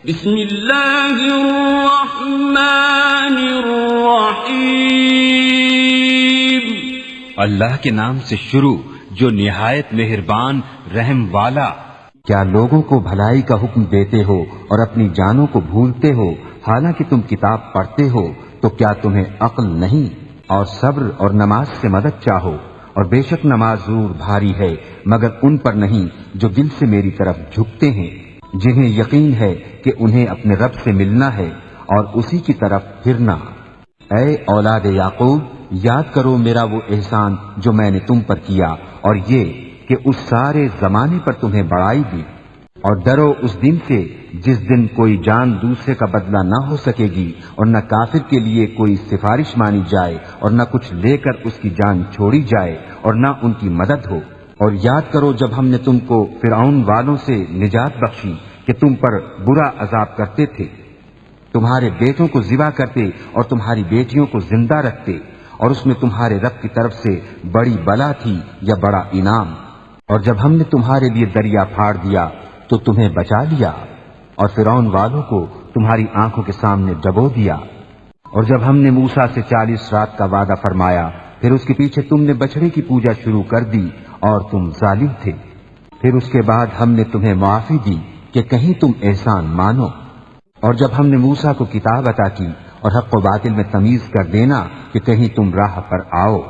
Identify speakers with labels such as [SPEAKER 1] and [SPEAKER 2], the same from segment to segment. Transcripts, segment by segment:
[SPEAKER 1] بسم اللہ الرحمن الرحیم۔
[SPEAKER 2] اللہ کے نام سے شروع جو نہایت مہربان رحم والا۔
[SPEAKER 3] کیا لوگوں کو بھلائی کا حکم دیتے ہو اور اپنی جانوں کو بھولتے ہو، حالانکہ تم کتاب پڑھتے ہو؟ تو کیا تمہیں عقل نہیں؟ اور صبر اور نماز سے مدد چاہو، اور بے شک نماز ضرور بھاری ہے مگر ان پر نہیں جو دل سے میری طرف جھکتے ہیں، جنہیں یقین ہے کہ انہیں اپنے رب سے ملنا ہے اور اسی کی طرف پھرنا۔ اے اولاد یعقوب، یاد کرو میرا وہ احسان جو میں نے تم پر کیا، اور یہ کہ اس سارے زمانے پر تمہیں بڑائی دی، اور ڈرو اس دن سے جس دن کوئی جان دوسرے کا بدلہ نہ ہو سکے گی، اور نہ کافر کے لیے کوئی سفارش مانی جائے، اور نہ کچھ لے کر اس کی جان چھوڑی جائے، اور نہ ان کی مدد ہو۔ اور یاد کرو جب ہم نے تم کو فرعون والوں سے نجات بخشی کہ تم پر برا عذاب کرتے تھے، تمہارے بیٹوں کو ذبح کرتے اور تمہاری بیٹیوں کو زندہ رکھتے، اور اس میں تمہارے رب کی طرف سے بڑی بلا تھی یا بڑا انعام۔ اور جب ہم نے تمہارے لیے دریا پھاڑ دیا تو تمہیں بچا لیا، اور فرعون والوں کو تمہاری آنکھوں کے سامنے ڈبو دیا۔ اور جب ہم نے موسیٰ سے 40 رات کا وعدہ فرمایا، پھر اس کے پیچھے تم نے بچڑے کی پوجا شروع کر دی اور تم ظالم تھے، پھر اس کے بعد ہم نے تمہیں معافی دی کہ کہیں تم احسان مانو۔ اور جب ہم نے موسیٰ کو کتاب عطا کی اور حق و باطل میں تمیز کر دینا کہ کہیں تم راہ پر آؤ۔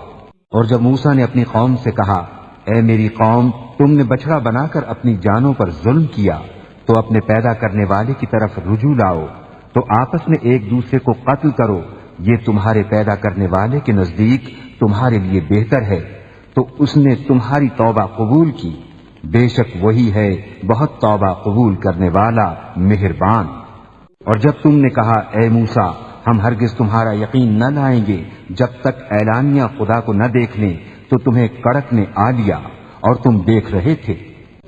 [SPEAKER 3] اور جب موسیٰ نے اپنی قوم سے کہا، اے میری قوم، تم نے بچڑا بنا کر اپنی جانوں پر ظلم کیا، تو اپنے پیدا کرنے والے کی طرف رجوع لاؤ، تو آپس میں ایک دوسرے کو قتل کرو، یہ تمہارے پیدا کرنے والے کے نزدیک تمہارے لیے بہتر ہے۔ تو اس نے تمہاری توبہ قبول کی، بے شک وہی ہے بہت توبہ قبول کرنے والا مہربان۔ اور جب تم نے کہا، اے موسیٰ، ہم ہرگز تمہارا یقین نہ لائیں گے جب تک اعلانیہ خدا کو نہ دیکھ لیں، تو تمہیں کڑک نے آ لیا اور تم دیکھ رہے تھے،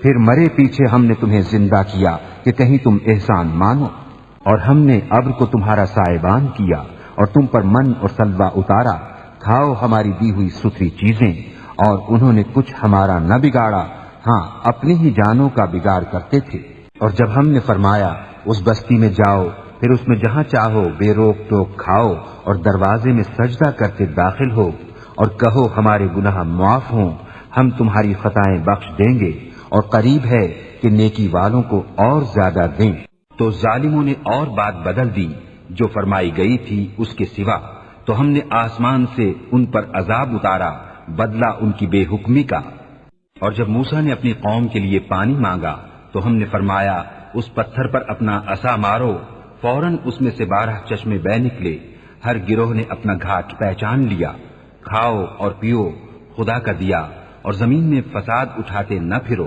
[SPEAKER 3] پھر مرے پیچھے ہم نے تمہیں زندہ کیا کہ کہیں تم احسان مانو۔ اور ہم نے ابر کو تمہارا سائبان کیا اور تم پر من اور سلوہ اتارا، کھاؤ ہماری دی ہوئی ستھری چیزیں۔ اور انہوں نے کچھ ہمارا نہ بگاڑا، ہاں اپنی ہی جانوں کا بگاڑ کرتے تھے۔ اور جب ہم نے فرمایا اس بستی میں جاؤ، پھر اس میں جہاں چاہو بے روک ٹوک کھاؤ، اور دروازے میں سجدہ کرتے داخل ہو، اور کہو ہمارے گناہ معاف ہوں، ہم تمہاری خطائیں بخش دیں گے، اور قریب ہے کہ نیکی والوں کو اور زیادہ دیں۔
[SPEAKER 2] تو ظالموں نے اور بات بدل دی جو فرمائی گئی تھی اس کے سوا، تو ہم نے آسمان سے ان پر عذاب اتارا بدلہ ان کی بے حکمی کا۔ اور جب موسیٰ نے اپنی قوم کے لیے پانی مانگا تو ہم نے فرمایا اس پتھر پر اپنا عصا مارو، فوراً اس میں سے 12 چشمے بہ نکلے، ہر گروہ نے اپنا گھاٹ پہچان لیا۔ کھاؤ اور پیو خدا کا دیا، اور زمین میں فساد اٹھاتے نہ پھرو۔